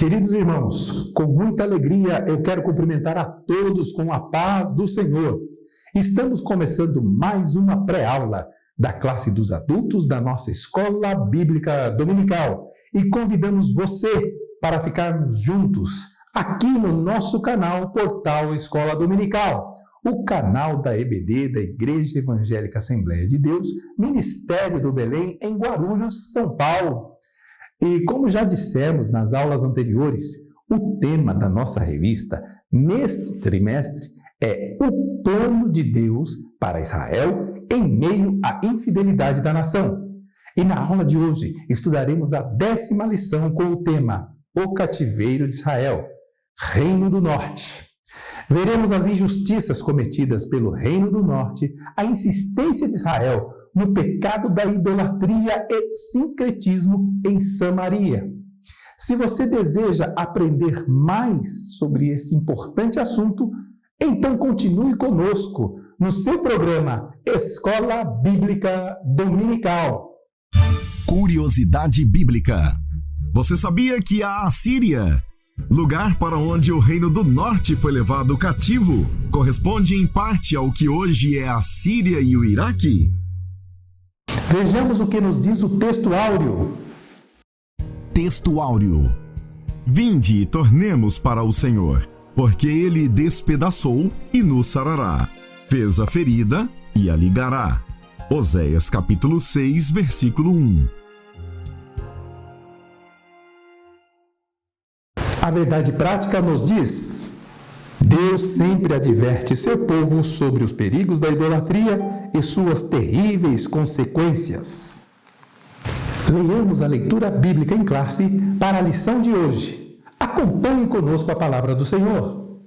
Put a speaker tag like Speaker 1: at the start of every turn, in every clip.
Speaker 1: Queridos irmãos, com muita alegria eu quero cumprimentar a todos com a paz do Senhor. Estamos começando mais uma pré-aula da classe dos adultos da nossa Escola Bíblica Dominical e convidamos você para ficarmos juntos aqui no nosso canal Portal Escola Dominical, o canal da EBD, da Igreja Evangélica Assembleia de Deus, Ministério do Belém, em Guarulhos, São Paulo. E como já dissemos nas aulas anteriores, o tema da nossa revista neste trimestre é o plano de Deus para Israel em meio à infidelidade da nação. E na aula de hoje estudaremos a 10ª lição com o tema O Cativeiro de Israel, Reino do Norte. Veremos as injustiças cometidas pelo Reino do Norte, a insistência de Israel no pecado da idolatria e sincretismo em Samaria. Se você deseja aprender mais sobre este importante assunto, então continue conosco no seu programa Escola Bíblica Dominical.
Speaker 2: Curiosidade Bíblica. Você sabia que a Assíria, lugar para onde o Reino do Norte foi levado cativo, corresponde em parte ao que hoje é a Síria e o Iraque?
Speaker 1: Vejamos o que nos diz o texto áureo.
Speaker 2: Texto áureo. Vinde e tornemos para o Senhor, porque ele despedaçou e nos sarará, fez a ferida e a ligará. Oséias capítulo 6, versículo 1.
Speaker 1: A verdade prática nos diz: Deus sempre adverte seu povo sobre os perigos da idolatria e suas terríveis consequências. Leiamos a leitura bíblica em classe para a lição de hoje. Acompanhe conosco a palavra do Senhor.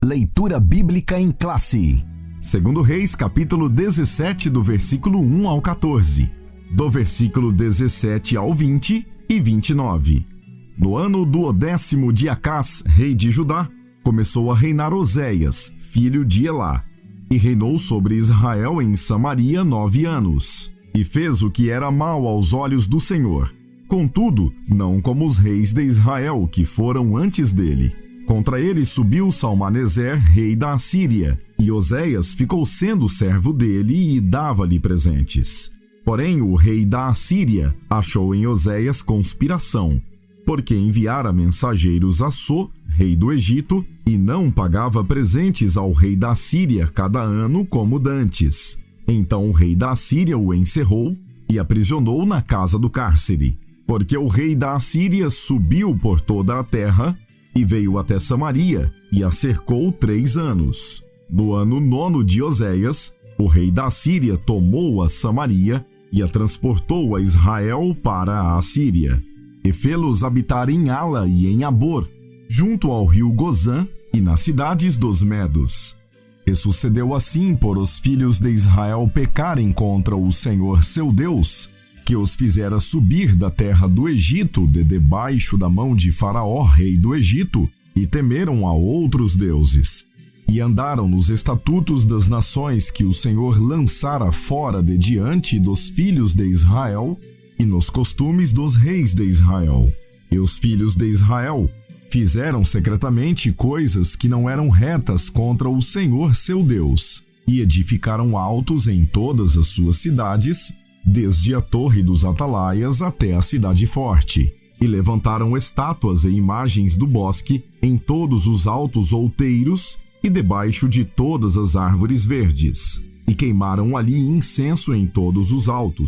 Speaker 2: Leitura bíblica em classe. 2 Reis, capítulo 17, do versículo 1 ao 14, do versículo 17 ao 20 e 29. No ano do 10º de Acás, rei de Judá, começou a reinar Oséias, filho de Elá, e reinou sobre Israel em Samaria 9 anos, e fez o que era mal aos olhos do Senhor. Contudo, não como os reis de Israel que foram antes dele. Contra ele subiu Salmaneser, rei da Assíria, e Oséias ficou sendo servo dele e dava-lhe presentes. Porém, o rei da Assíria achou em Oséias conspiração, porque enviara mensageiros a So, rei do Egito, e não pagava presentes ao rei da Síria cada ano como dantes. Então o rei da Síria o encerrou e aprisionou na casa do cárcere, porque o rei da Assíria subiu por toda a terra e veio até Samaria e a cercou 3 anos. No ano 9º de Oséias, o rei da Síria tomou a Samaria e a transportou a Israel para a Assíria, e fê-los habitar em Ala e em Abor, junto ao rio Gozã e nas cidades dos Medos. E sucedeu assim por os filhos de Israel pecarem contra o Senhor seu Deus, que os fizera subir da terra do Egito de debaixo da mão de Faraó, rei do Egito, e temeram a outros deuses. E andaram nos estatutos das nações que o Senhor lançara fora de diante dos filhos de Israel, e nos costumes dos reis de Israel. E os filhos de Israel fizeram secretamente coisas que não eram retas contra o Senhor seu Deus, e edificaram altos em todas as suas cidades, desde a torre dos atalaias até a cidade forte, e levantaram estátuas e imagens do bosque em todos os altos outeiros e debaixo de todas as árvores verdes, e queimaram ali incenso em todos os altos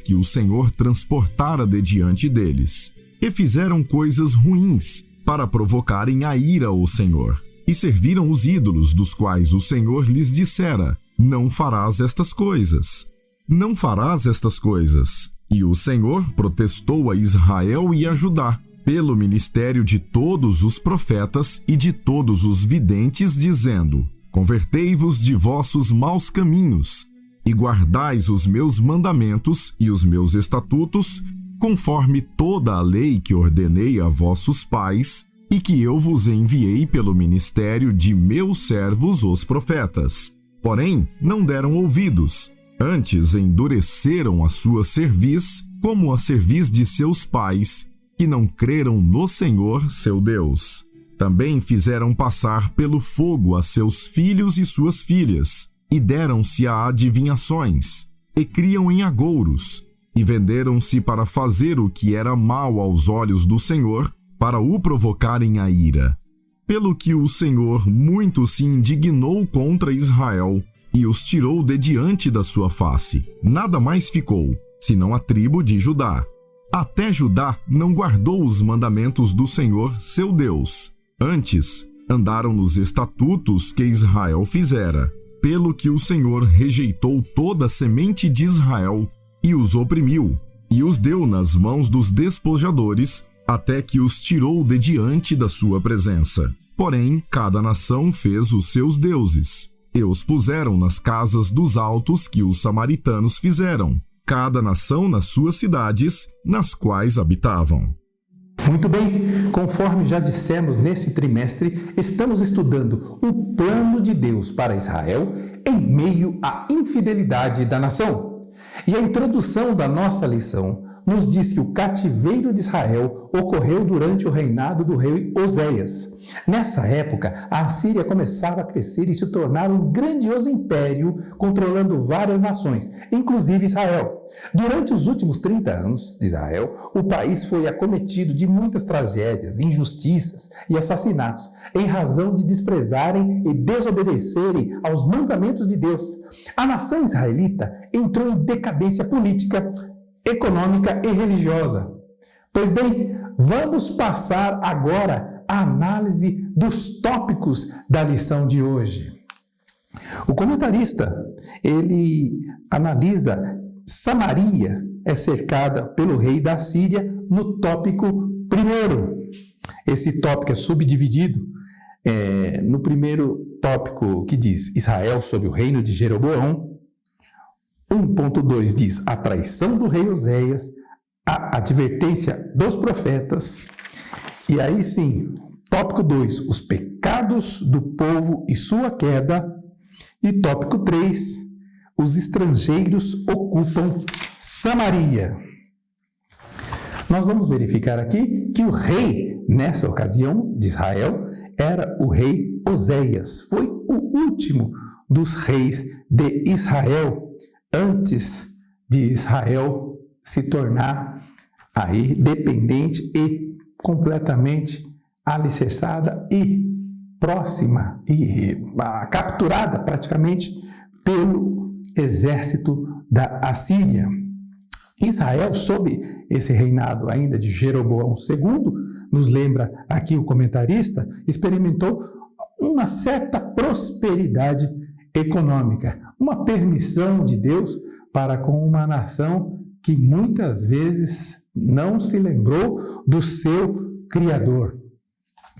Speaker 2: que o Senhor transportara de diante deles, e fizeram coisas ruins para provocarem a ira ao Senhor, e serviram os ídolos dos quais o Senhor lhes dissera: não farás estas coisas, não farás estas coisas. E o Senhor protestou a Israel e a Judá, pelo ministério de todos os profetas e de todos os videntes, dizendo: convertei-vos de vossos maus caminhos, e guardais os meus mandamentos e os meus estatutos, conforme toda a lei que ordenei a vossos pais, e que eu vos enviei pelo ministério de meus servos os profetas. Porém, não deram ouvidos, antes endureceram a sua cerviz, como a cerviz de seus pais, que não creram no Senhor, seu Deus. Também fizeram passar pelo fogo a seus filhos e suas filhas, e deram-se a adivinhações, e criam em agouros, e venderam-se para fazer o que era mal aos olhos do Senhor, para o provocarem a ira. Pelo que o Senhor muito se indignou contra Israel, e os tirou de diante da sua face. Nada mais ficou, senão a tribo de Judá. Até Judá não guardou os mandamentos do Senhor, seu Deus. Antes, andaram nos estatutos que Israel fizera, pelo que o Senhor rejeitou toda a semente de Israel, e os oprimiu, e os deu nas mãos dos despojadores, até que os tirou de diante da sua presença. Porém, cada nação fez os seus deuses, e os puseram nas casas dos altos que os samaritanos fizeram, cada nação nas suas cidades, nas quais habitavam.
Speaker 1: Muito bem, conforme já dissemos nesse trimestre, estamos estudando o plano de Deus para Israel em meio à infidelidade da nação. E a introdução da nossa lição nos diz que o cativeiro de Israel ocorreu durante o reinado do rei Oséias. Nessa época, a Assíria começava a crescer e se tornar um grandioso império, controlando várias nações, inclusive Israel. Durante os últimos 30 anos de Israel, o país foi acometido de muitas tragédias, injustiças e assassinatos, em razão de desprezarem e desobedecerem aos mandamentos de Deus. A nação israelita entrou em decadência política, econômica e religiosa. Pois bem, vamos passar agora a análise dos tópicos da lição de hoje. O comentarista, ele analisa Samaria é cercada pelo rei da Síria no tópico 1. Esse tópico é subdividido no primeiro tópico que diz Israel sob o reino de Jeroboão. 1.2 diz a traição do rei Oséias, a advertência dos profetas. E aí sim, tópico 2, os pecados do povo e sua queda. E tópico 3, os estrangeiros ocupam Samaria. Nós vamos verificar aqui que o rei, nessa ocasião de Israel, era o rei Oséias. Foi o último dos reis de Israel, antes de Israel se tornar aí dependente e completamente alicerçada e próxima e capturada praticamente pelo exército da Assíria. Israel, sob esse reinado ainda de Jeroboão II, nos lembra aqui o comentarista, experimentou uma certa prosperidade econômica, uma permissão de Deus para com uma nação que muitas vezes não se lembrou do seu Criador.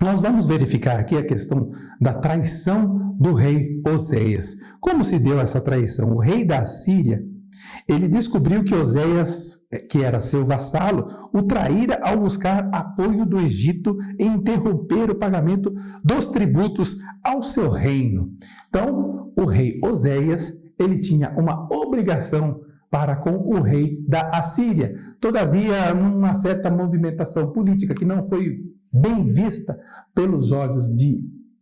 Speaker 1: Nós vamos verificar aqui a questão da traição do rei Oséias. Como se deu essa traição? O rei da Síria, ele descobriu que Oséias, que era seu vassalo, o traíra ao buscar apoio do Egito e interromper o pagamento dos tributos ao seu reino. Então, o rei Oséias, ele tinha uma obrigação para com o rei da Assíria. Todavia, numa certa movimentação política que não foi bem vista pelos olhos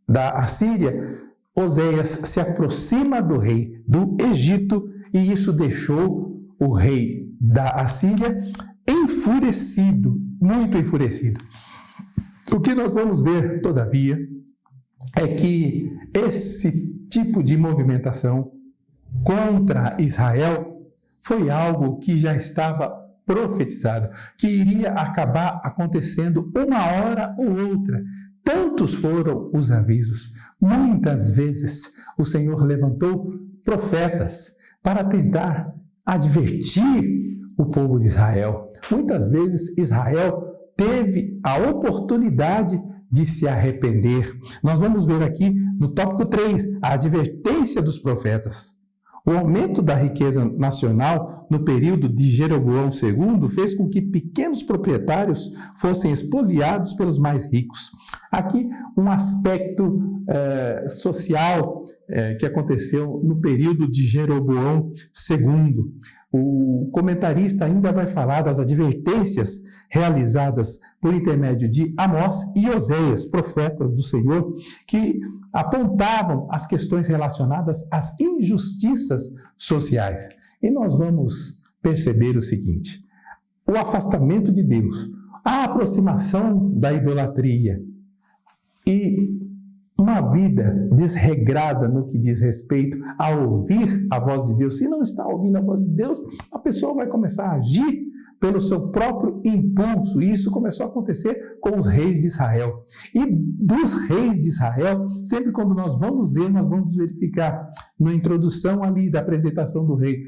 Speaker 1: da Assíria, Oséias se aproxima do rei do Egito e isso deixou o rei da Assíria enfurecido, muito enfurecido. O que nós vamos ver, todavia, é que esse tipo de movimentação contra Israel foi algo que já estava profetizado, que iria acabar acontecendo uma hora ou outra. Tantos foram os avisos. Muitas vezes o Senhor levantou profetas para tentar advertir o povo de Israel. Muitas vezes Israel teve a oportunidade de se arrepender. Nós vamos ver aqui no tópico 3, a advertência dos profetas. O aumento da riqueza nacional no período de Jeroboão II fez com que pequenos proprietários fossem expoliados pelos mais ricos. Aqui um aspecto social que aconteceu no período de Jeroboão II. O comentarista ainda vai falar das advertências realizadas por intermédio de Amós e Oséias, profetas do Senhor, que apontavam as questões relacionadas às injustiças sociais. E nós vamos perceber o seguinte: o afastamento de Deus, a aproximação da idolatria e uma vida desregrada no que diz respeito a ouvir a voz de Deus. Se não está ouvindo a voz de Deus, a pessoa vai começar a agir pelo seu próprio impulso. E isso começou a acontecer com os reis de Israel. E dos reis de Israel, sempre quando nós vamos ler, nós vamos verificar na introdução ali da apresentação do rei,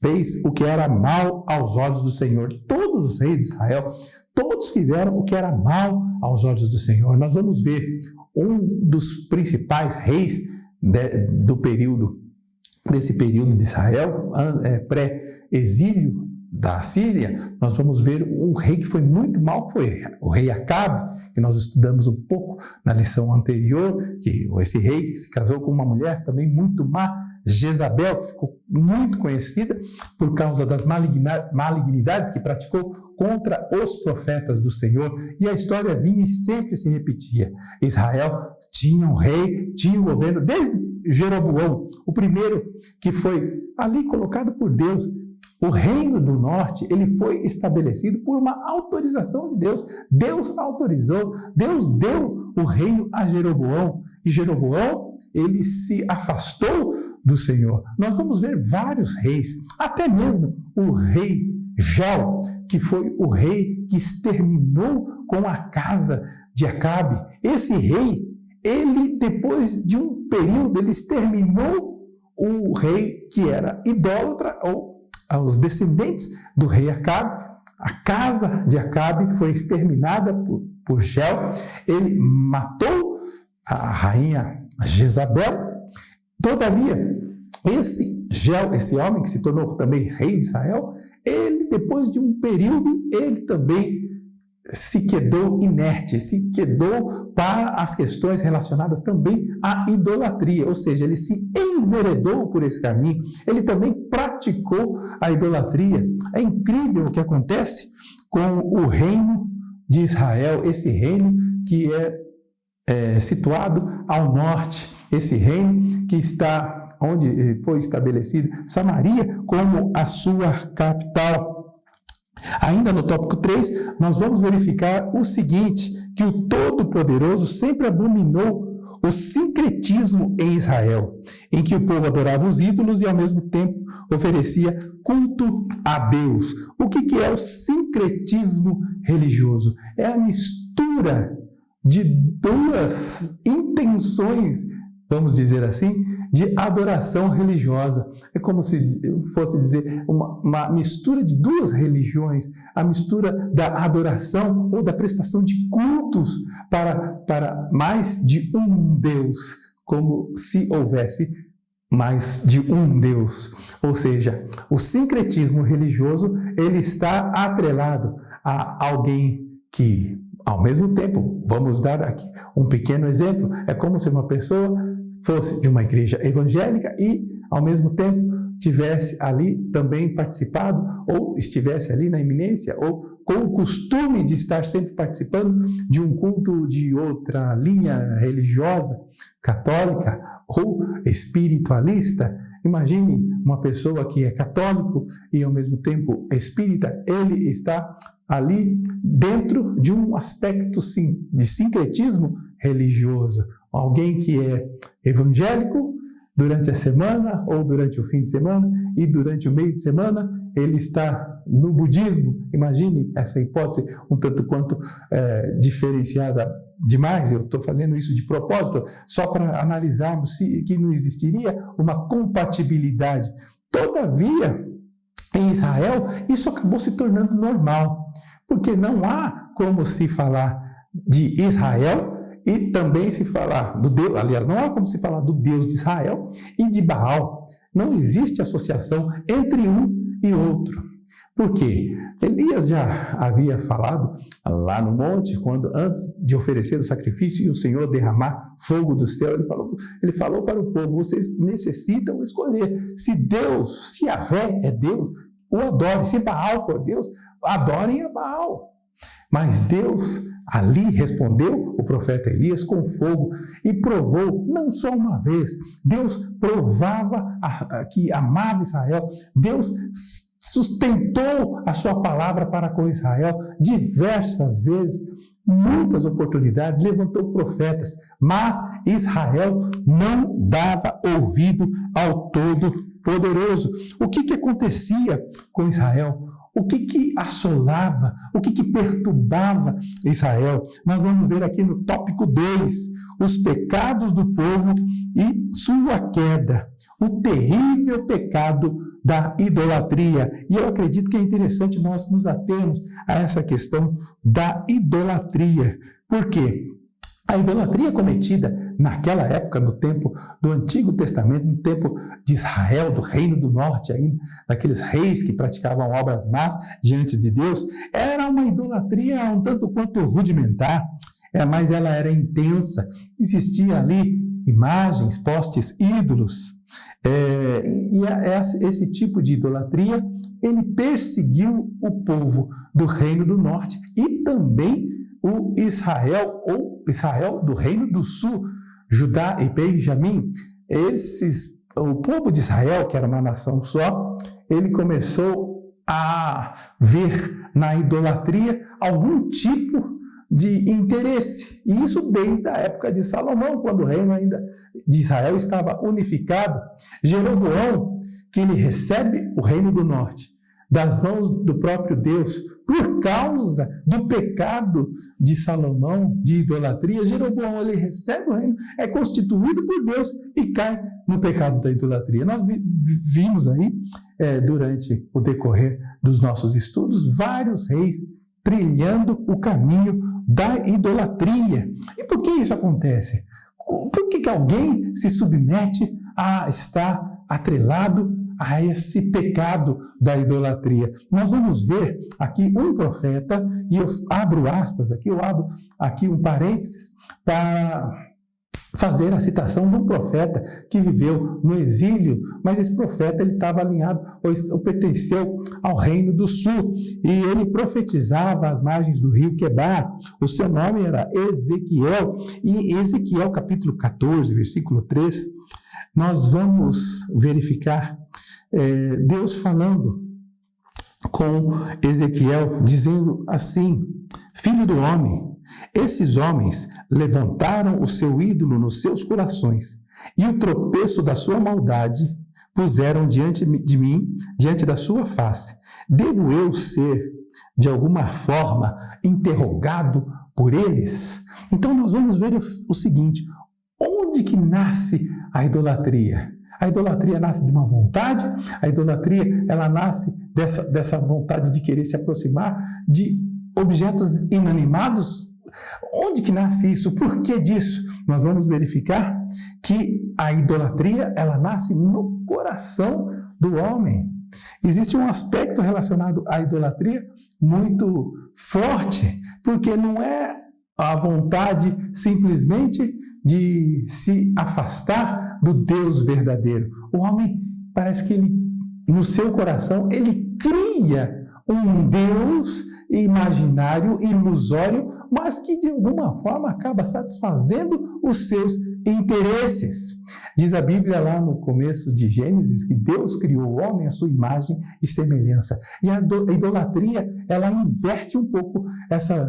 Speaker 1: fez o que era mal aos olhos do Senhor. Todos os reis de Israel, todos fizeram o que era mal aos olhos do Senhor. Nós vamos ver um dos principais reis desse período de Israel, pré-exílio da Síria. Nós vamos ver um rei que foi muito mal, foi o rei Acabe, que nós estudamos um pouco na lição anterior, que esse rei que se casou com uma mulher também muito má, Jezabel, que ficou muito conhecida por causa das malignidades que praticou contra os profetas do Senhor, e a história vinha e sempre se repetia. Israel tinha um rei, tinha um governo, desde Jeroboão, o primeiro que foi ali colocado por Deus. O reino do norte, ele foi estabelecido por uma autorização de Deus. Deus autorizou, Deus deu o reino a Jeroboão. E Jeroboão, ele se afastou do Senhor. Nós vamos ver vários reis, até mesmo o rei Geu, que foi o rei que exterminou com a casa de Acabe. Esse rei, ele depois de um período, ele exterminou o rei que era idólatra, ou os descendentes do rei Acabe. A casa de Acabe foi exterminada por Geu. Ele matou a rainha Jezabel. Todavia, esse Geu, esse homem que se tornou também rei de Israel, ele, depois de um período, ele também se quedou inerte, se quedou para as questões relacionadas também à idolatria, ou seja, ele se enveredou por esse caminho, ele também praticou a idolatria. É incrível o que acontece com o reino de Israel, esse reino que é situado ao norte, esse reino que está onde foi estabelecido Samaria como a sua capital. Ainda no tópico 3, nós vamos verificar o seguinte, que o Todo-Poderoso sempre abominou o sincretismo em Israel, em que o povo adorava os ídolos e ao mesmo tempo oferecia culto a Deus. O que é o sincretismo religioso? É a mistura de duas intenções, vamos dizer assim, de adoração religiosa. É como se fosse dizer uma mistura de duas religiões, a mistura da adoração ou da prestação de cultos para mais de um Deus, como se houvesse mais de um Deus. Ou seja, o sincretismo religioso, ele está atrelado a alguém que, ao mesmo tempo, vamos dar aqui um pequeno exemplo, é como se uma pessoa fosse de uma igreja evangélica e, ao mesmo tempo, tivesse ali também participado, ou estivesse ali na iminência, ou com o costume de estar sempre participando de um culto de outra linha religiosa, católica ou espiritualista. Imagine uma pessoa que é católico e, ao mesmo tempo, espírita, ele está ali dentro de um aspecto de sincretismo religioso. Alguém que é evangélico durante a semana ou durante o fim de semana e durante o meio de semana ele está no budismo. Imagine essa hipótese um tanto quanto diferenciada demais. Eu estou fazendo isso de propósito só para analisarmos que não existiria uma compatibilidade. Todavia, em Israel, isso acabou se tornando normal, porque não há como se falar de Israel e também se falar do Deus, aliás, não há como se falar do Deus de Israel e de Baal. Não existe associação entre um e outro. Por quê? Elias já havia falado lá no monte, quando antes de oferecer o sacrifício e o Senhor derramar fogo do céu, ele falou para o povo: vocês necessitam escolher se Deus, se Yahvé é Deus, o adore. Se Baal for Deus, adorem a Baal. Mas Deus ali respondeu o profeta Elias com fogo e provou, não só uma vez, Deus provava que amava Israel, Deus sustentou a sua palavra para com Israel diversas vezes, muitas oportunidades, levantou profetas, mas Israel não dava ouvido ao Todo-Poderoso. O que acontecia com Israel? O que assolava, o que perturbava Israel? Nós vamos ver aqui no tópico 2, os pecados do povo e sua queda, o terrível pecado da idolatria. E eu acredito que é interessante nós nos atermos a essa questão da idolatria. Por quê? A idolatria cometida naquela época, no tempo do Antigo Testamento, no tempo de Israel, do Reino do Norte ainda, daqueles reis que praticavam obras más diante de Deus, era uma idolatria um tanto quanto rudimentar, mas ela era intensa. Existia ali imagens, postes, ídolos. Esse tipo de idolatria, ele perseguiu o povo do Reino do Norte e também o Israel, ou Israel do Reino do Sul, Judá e Benjamim. O povo de Israel, que era uma nação só, ele começou a ver na idolatria algum tipo de interesse. E isso desde a época de Salomão, quando o reino ainda de Israel estava unificado. Jeroboão, que ele recebe o Reino do Norte das mãos do próprio Deus, por causa do pecado de Salomão, de idolatria, Jeroboão, ele recebe o reino, é constituído por Deus e cai no pecado da idolatria. Nós vimos aí, durante o decorrer dos nossos estudos, vários reis trilhando o caminho da idolatria. E por que isso acontece? Por que alguém se submete a estar atrelado a esse pecado da idolatria? Nós vamos ver aqui um profeta, e eu abro aspas aqui, eu abro aqui um parênteses para fazer a citação de um profeta que viveu no exílio, mas esse profeta ele estava alinhado ou pertenceu ao Reino do Sul, e ele profetizava às margens do rio Quebar. O seu nome era Ezequiel, e Ezequiel capítulo 14, versículo 3, nós vamos verificar Deus falando com Ezequiel, dizendo assim: filho do homem, esses homens levantaram o seu ídolo nos seus corações, e o tropeço da sua maldade puseram diante de mim, diante da sua face. Devo eu ser, de alguma forma, interrogado por eles? Então nós vamos ver o seguinte: onde que nasce a idolatria? A idolatria nasce de uma vontade, a idolatria ela nasce dessa vontade de querer se aproximar de objetos inanimados. Onde que nasce isso? Por que disso? Nós vamos verificar que a idolatria ela nasce no coração do homem. Existe um aspecto relacionado à idolatria muito forte, porque não é a vontade simplesmente de se afastar do Deus verdadeiro. O homem parece que ele, no seu coração, ele cria um Deus imaginário, ilusório, mas que de alguma forma acaba satisfazendo os seus interesses. Diz a Bíblia lá no começo de Gênesis que Deus criou o homem à sua imagem e semelhança. E a idolatria, ela inverte um pouco essa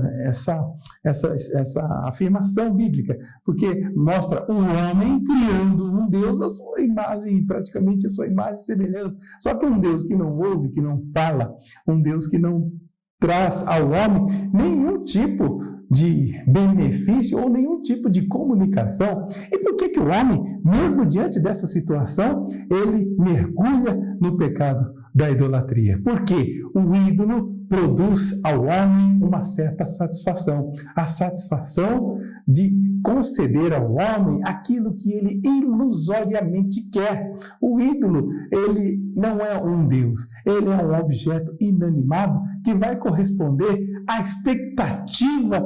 Speaker 1: afirmação bíblica, porque mostra o homem criando um Deus à sua imagem, praticamente a sua imagem e semelhança. Só que um Deus que não ouve, que não fala, um Deus que não traz ao homem nenhum tipo de benefício ou nenhum tipo de comunicação. E por que o homem, mesmo diante dessa situação, ele mergulha no pecado da idolatria? Porque o ídolo produz ao homem uma certa satisfação, a satisfação de conceder ao homem aquilo que ele ilusoriamente quer. O ídolo, ele não é um Deus, ele é um objeto inanimado que vai corresponder à expectativa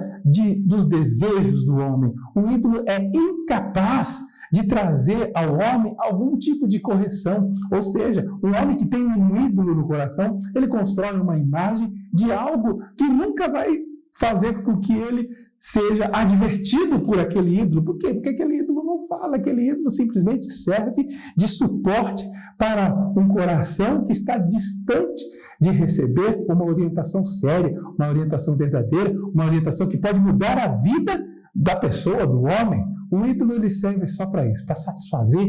Speaker 1: dos desejos do homem. O ídolo é incapaz de trazer ao homem algum tipo de correção. Ou seja, o homem que tem um ídolo no coração, ele constrói uma imagem de algo que nunca vai fazer com que ele seja advertido por aquele ídolo. Por quê? Porque aquele ídolo não fala, aquele ídolo simplesmente serve de suporte para um coração que está distante de receber uma orientação séria, uma orientação verdadeira, uma orientação que pode mudar a vida da pessoa, do homem. O ídolo ele serve só para isso, para satisfazer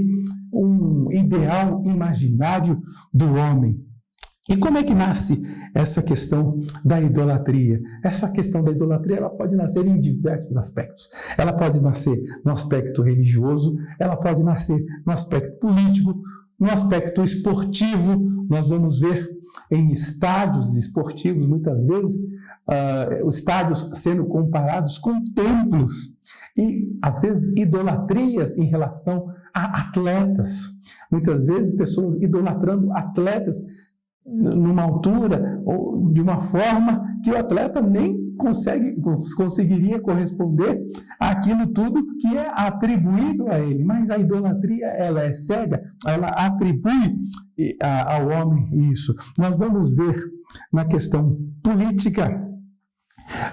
Speaker 1: um ideal imaginário do homem. E como é que nasce essa questão da idolatria? Essa questão da idolatria ela pode nascer em diversos aspectos. Ela pode nascer no aspecto religioso, ela pode nascer no aspecto político, no aspecto esportivo. Nós vamos ver em estádios esportivos, muitas vezes, os estádios sendo comparados com templos. E, às vezes, idolatrias em relação a atletas. Muitas vezes, pessoas idolatrando atletas numa altura ou de uma forma que o atleta nem conseguiria corresponder àquilo tudo que é atribuído a ele. Mas a idolatria, ela é cega, ela atribui ao homem isso. Nós vamos ver na questão política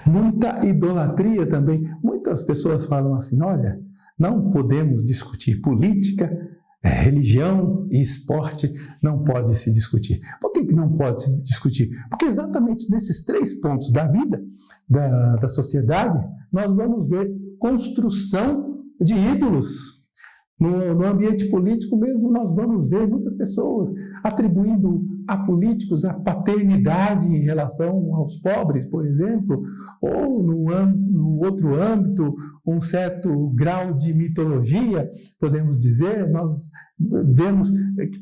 Speaker 1: muita idolatria também. Muitas pessoas falam assim, olha, não podemos discutir política, religião e esporte não pode se discutir. Por que não pode se discutir? Porque exatamente nesses 3 pontos da vida, da sociedade, nós vamos ver construção de ídolos. No ambiente político mesmo, nós vamos ver muitas pessoas atribuindo a políticos a paternidade em relação aos pobres, por exemplo, ou no outro âmbito, um certo grau de mitologia, podemos dizer. Nós vemos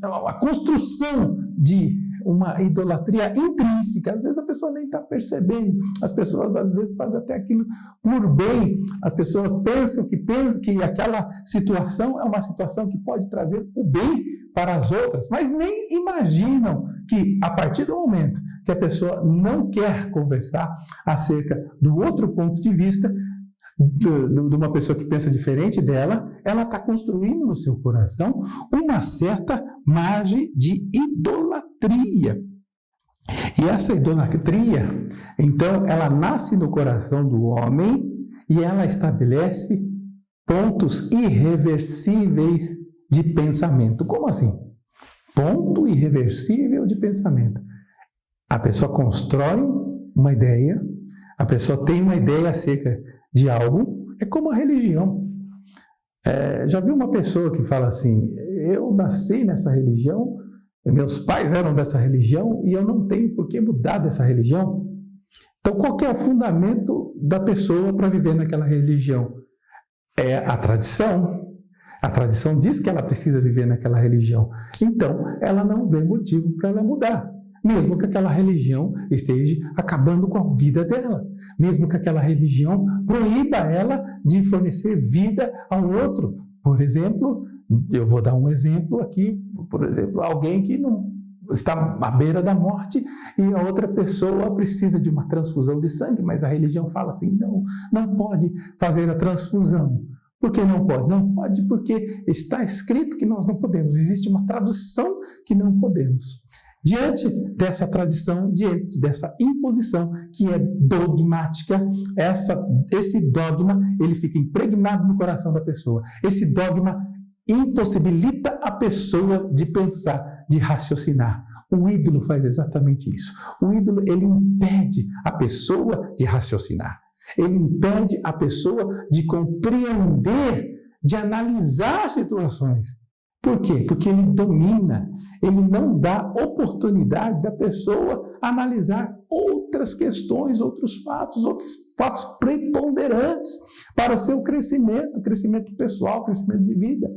Speaker 1: a construção de uma idolatria intrínseca. Às vezes a pessoa nem está percebendo, as pessoas às vezes fazem até aquilo por bem, as pessoas pensam que aquela situação é uma situação que pode trazer o bem para as outras, mas nem imaginam que a partir do momento que a pessoa não quer conversar acerca do outro ponto de vista, de uma pessoa que pensa diferente dela, ela está construindo no seu coração uma certa margem de idolatria. E essa idolatria, então, ela nasce no coração do homem e ela estabelece pontos irreversíveis de pensamento. Como assim? Ponto irreversível de pensamento. A pessoa constrói uma ideia, a pessoa tem uma ideia acerca de algo, é como a religião. Já viu uma pessoa que fala assim, eu nasci nessa religião, meus pais eram dessa religião e eu não tenho por que mudar dessa religião? Então, qual que é o fundamento da pessoa para viver naquela religião? É a tradição. A tradição diz que ela precisa viver naquela religião. Então, ela não vê motivo para ela mudar. Mesmo que aquela religião esteja acabando com a vida dela. Mesmo que aquela religião proíba ela de fornecer vida ao outro. Por exemplo, eu vou dar um exemplo aqui, por exemplo, alguém que não está à beira da morte e a outra pessoa precisa de uma transfusão de sangue, mas a religião fala assim, não pode fazer a transfusão. Por que não pode? Não pode porque está escrito que nós não podemos. Existe uma tradução que não podemos. Diante dessa tradição, diante dessa imposição que é dogmática, esse dogma ele fica impregnado no coração da pessoa. Esse dogma impossibilita a pessoa de pensar, de raciocinar. O ídolo faz exatamente isso. O ídolo ele impede a pessoa de raciocinar. Ele impede a pessoa de compreender, de analisar situações. Por quê? Porque ele domina, ele não dá oportunidade da pessoa analisar outras questões, outros fatos preponderantes para o seu crescimento pessoal, crescimento de vida.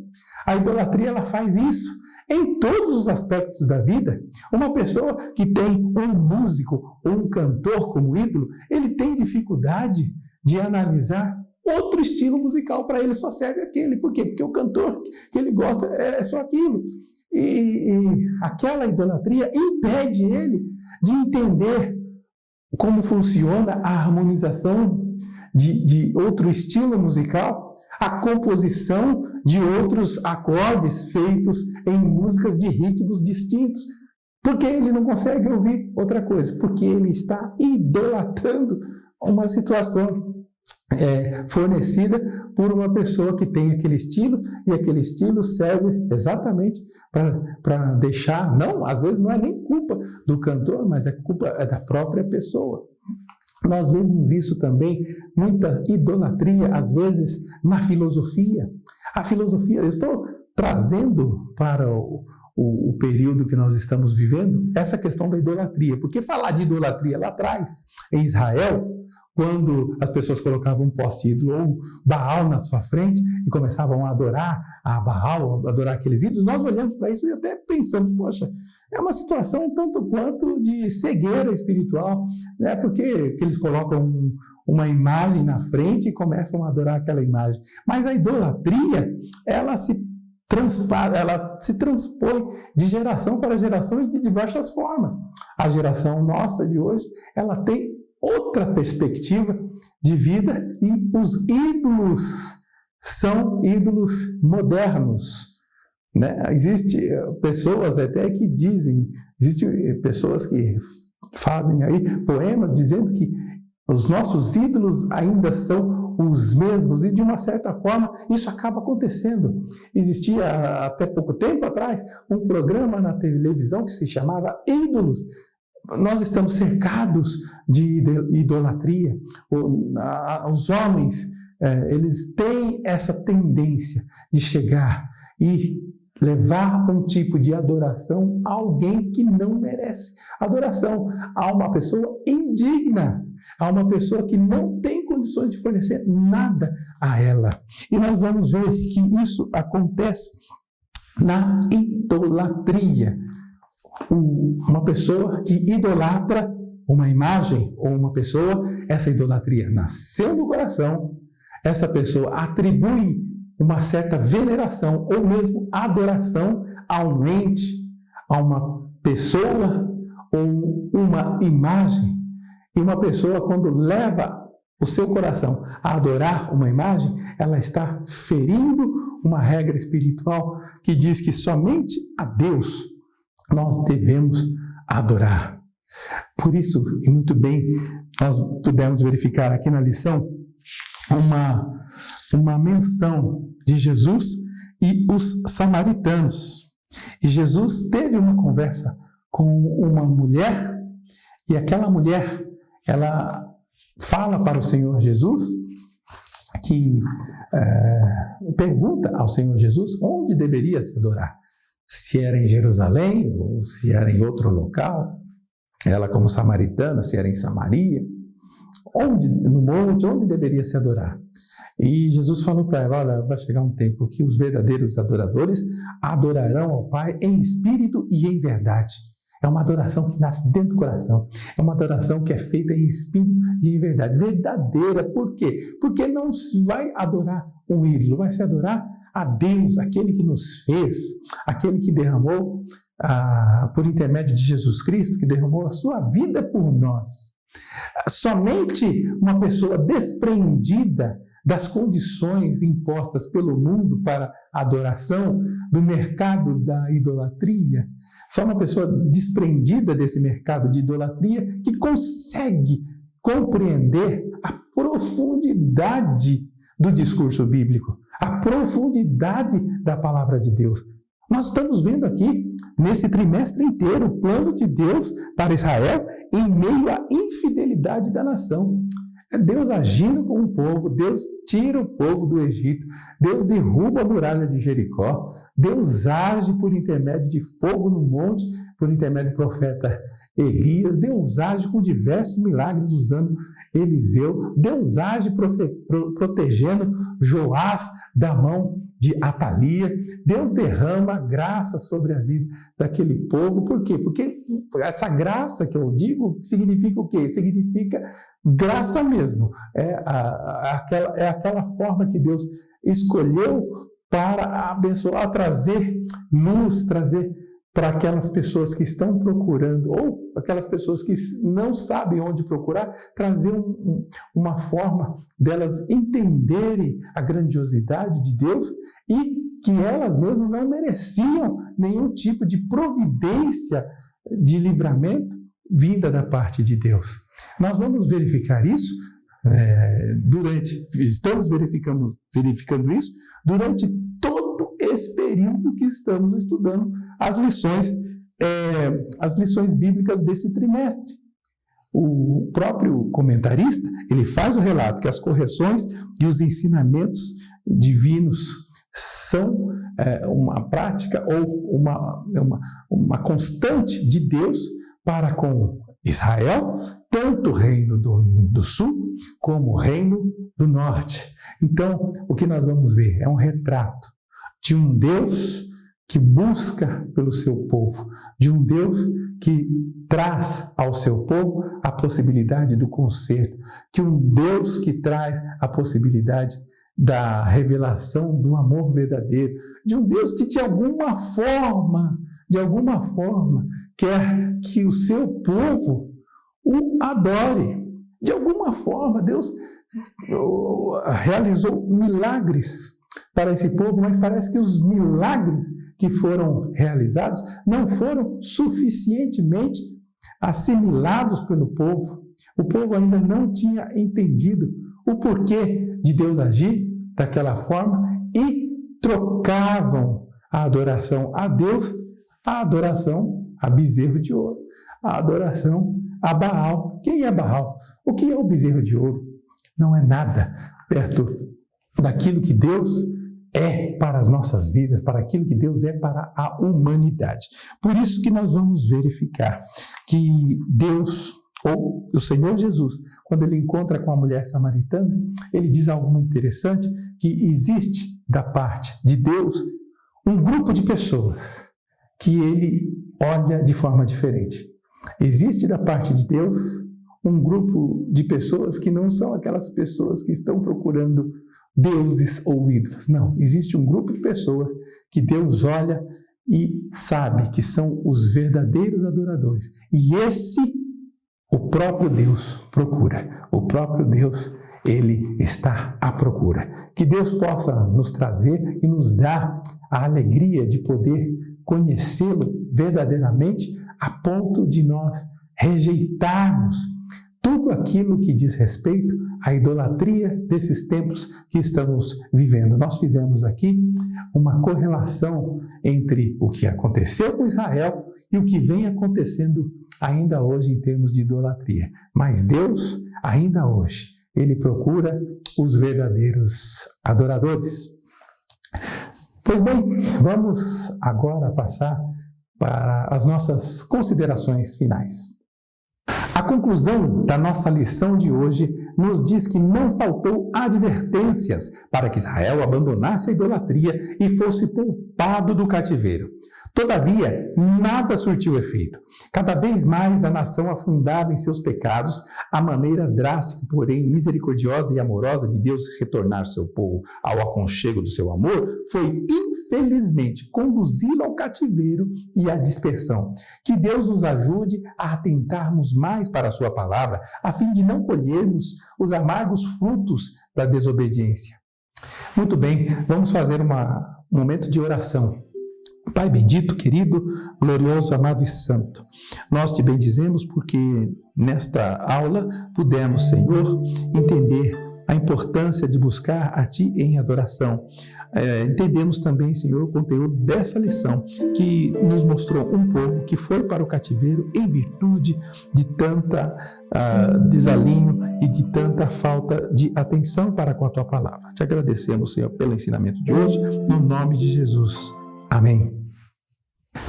Speaker 1: A idolatria ela faz isso em todos os aspectos da vida. Uma pessoa que tem um músico ou um cantor como ídolo, ele tem dificuldade de analisar outro estilo musical. Para ele só serve aquele. Por quê? Porque o cantor que ele gosta é só aquilo. E aquela idolatria impede ele de entender como funciona a harmonização de outro estilo musical. a composição de outros acordes feitos em músicas de ritmos distintos. Por que ele não consegue ouvir outra coisa? Porque ele está idolatrando uma situação fornecida por uma pessoa que tem aquele estilo, e aquele estilo serve exatamente para deixar, não, às vezes não é nem culpa do cantor, mas é culpa da própria pessoa. Nós vemos isso também, muita idolatria, às vezes, na filosofia. A filosofia, eu estou trazendo para o período que nós estamos vivendo essa questão da idolatria, porque falar de idolatria lá atrás, em Israel, quando as pessoas colocavam um poste ídolo ou Baal na sua frente e começavam a adorar a Baal, a adorar aqueles ídolos, nós olhamos para isso e até pensamos, poxa, é uma situação tanto quanto de cegueira espiritual, né? Porque eles colocam uma imagem na frente e começam a adorar aquela imagem. Mas a idolatria, ela se transpõe de geração para geração e de diversas formas. A geração nossa de hoje, ela tem outra perspectiva de vida, e os ídolos são ídolos modernos, né? Existem pessoas até que dizem, existem pessoas que fazem aí poemas dizendo que os nossos ídolos ainda são os mesmos, e de uma certa forma isso acaba acontecendo. Existia até pouco tempo atrás um programa na televisão que se chamava Ídolos. Nós estamos cercados de idolatria. Os homens, eles têm essa tendência de chegar e levar um tipo de adoração a alguém que não merece adoração, a uma pessoa indigna, a uma pessoa que não tem condições de fornecer nada a ela. E nós vamos ver que isso acontece na idolatria. Uma pessoa que idolatra uma imagem ou uma pessoa, essa idolatria nasceu no coração, essa pessoa atribui uma certa veneração ou mesmo adoração a um ente, a uma pessoa ou uma imagem. E uma pessoa, quando leva o seu coração a adorar uma imagem, ela está ferindo uma regra espiritual que diz que somente a Deus nós devemos adorar. Por isso, e muito bem, nós pudemos verificar aqui na lição uma menção de Jesus e os samaritanos. E Jesus teve uma conversa com uma mulher, e aquela mulher, ela fala para o Senhor Jesus, que pergunta ao Senhor Jesus onde deveria se adorar. Se era em Jerusalém ou se era em outro local, ela como samaritana, se era em Samaria, no monte, onde deveria se adorar. E Jesus falou para ela, olha, vai chegar um tempo que os verdadeiros adoradores adorarão ao Pai em espírito e em verdade. É uma adoração que nasce dentro do coração, é uma adoração que é feita em espírito e em verdade, verdadeira. Por quê? Porque não se vai adorar um ídolo, vai se adorar a Deus, aquele que nos fez, aquele que derramou, por intermédio de Jesus Cristo, que derramou a sua vida por nós. Somente uma pessoa despreendida das condições impostas pelo mundo para a adoração, do mercado da idolatria, só uma pessoa desprendida desse mercado de idolatria que consegue compreender a profundidade do discurso bíblico, a profundidade da palavra de Deus. Nós estamos vendo aqui, nesse trimestre inteiro, o plano de Deus para Israel em meio à infidelidade da nação. É Deus agindo com o povo, Deus tira o povo do Egito, Deus derruba a muralha de Jericó, Deus age por intermédio de fogo no monte, por intermédio do profeta Elias, Deus age com diversos milagres usando Eliseu, Deus age protegendo Joás da mão de Atalia, Deus derrama graça sobre a vida daquele povo. Por quê? Porque essa graça que eu digo significa o quê? Significa graça mesmo. É aquela forma que Deus escolheu para abençoar, trazer luz, trazer para aquelas pessoas que estão procurando, ou aquelas pessoas que não sabem onde procurar, trazer uma forma delas entenderem a grandiosidade de Deus e que elas mesmas não mereciam nenhum tipo de providência de livramento vinda da parte de Deus. Nós vamos verificar isso estamos verificando isso durante todo esse período que estamos estudando as lições bíblicas desse trimestre. O próprio comentarista, ele faz o relato que as correções e os ensinamentos divinos são uma prática ou uma constante de Deus para com Israel, tanto o reino do sul como o reino do norte. Então, o que nós vamos ver é um retrato de um Deus que busca pelo seu povo, de um Deus que traz ao seu povo a possibilidade do conserto, de um Deus que traz a possibilidade da revelação do amor verdadeiro, de um Deus que de alguma forma, quer que o seu povo o adore. De alguma forma, Deus realizou milagres para esse povo, mas parece que os milagres que foram realizados não foram suficientemente assimilados pelo povo. O povo ainda não tinha entendido o porquê de Deus agir daquela forma e trocavam a adoração a Deus, a adoração a bezerro de ouro, a adoração a Baal. Quem é Baal? O que é o bezerro de ouro? Não é nada perto daquilo que Deus é para as nossas vidas, para aquilo que Deus é para a humanidade. Por isso que nós vamos verificar que Deus, ou o Senhor Jesus, quando ele encontra com a mulher samaritana, ele diz algo muito interessante, que existe da parte de Deus um grupo de pessoas que ele olha de forma diferente. Existe da parte de Deus um grupo de pessoas que não são aquelas pessoas que estão procurando deuses ou ídolos. Não, existe um grupo de pessoas que Deus olha e sabe que são os verdadeiros adoradores. E esse, o próprio Deus procura. O próprio Deus, ele está à procura. Que Deus possa nos trazer e nos dar a alegria de poder conhecê-lo verdadeiramente, a ponto de nós rejeitarmos tudo aquilo que diz respeito à idolatria desses tempos que estamos vivendo. Nós fizemos aqui uma correlação entre o que aconteceu com Israel e o que vem acontecendo ainda hoje em termos de idolatria. Mas Deus, ainda hoje, ele procura os verdadeiros adoradores. Pois bem, vamos agora passar para as nossas considerações finais. A conclusão da nossa lição de hoje nos diz que não faltou advertências para que Israel abandonasse a idolatria e fosse poupado do cativeiro. Todavia, nada surtiu efeito. Cada vez mais a nação afundava em seus pecados. A maneira drástica, porém misericordiosa e amorosa de Deus retornar seu povo ao aconchego do seu amor foi, infelizmente, conduzi-lo ao cativeiro e à dispersão. Que Deus nos ajude a atentarmos mais para a sua palavra, a fim de não colhermos os amargos frutos da desobediência. Muito bem, vamos fazer um momento de oração. Pai bendito, querido, glorioso, amado e santo, nós te bendizemos porque nesta aula pudemos, Senhor, entender a importância de buscar a Ti em adoração. Entendemos também, Senhor, o conteúdo dessa lição que nos mostrou um povo que foi para o cativeiro em virtude de tanta desalinho e de tanta falta de atenção para com a Tua palavra. Te agradecemos, Senhor, pelo ensinamento de hoje, no nome de Jesus. Amém.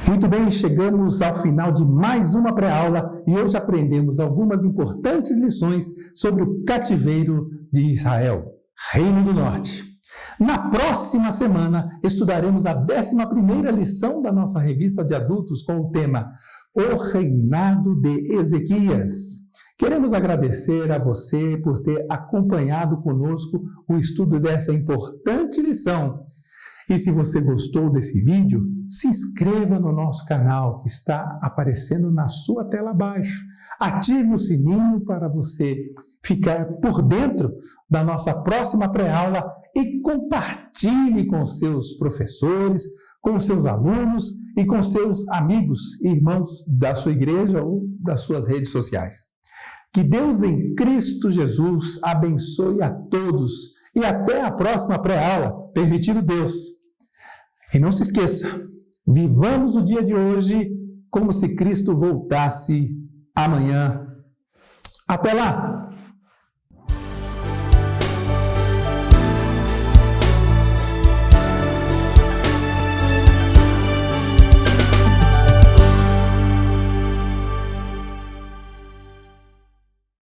Speaker 1: Muito bem, chegamos ao final de mais uma pré-aula e hoje aprendemos algumas importantes lições sobre o cativeiro de Israel, Reino do Norte. Na próxima semana, estudaremos a 11ª lição da nossa revista de adultos com o tema O Reinado de Ezequias. Queremos agradecer a você por ter acompanhado conosco o estudo dessa importante lição. E se você gostou desse vídeo, se inscreva no nosso canal que está aparecendo na sua tela abaixo. Ative o sininho para você ficar por dentro da nossa próxima pré-aula e compartilhe com seus professores, com seus alunos e com seus amigos e irmãos da sua igreja ou das suas redes sociais. Que Deus em Cristo Jesus abençoe a todos e até a próxima pré-aula, permitindo Deus. E não se esqueça, vivamos o dia de hoje como se Cristo voltasse amanhã. Até lá!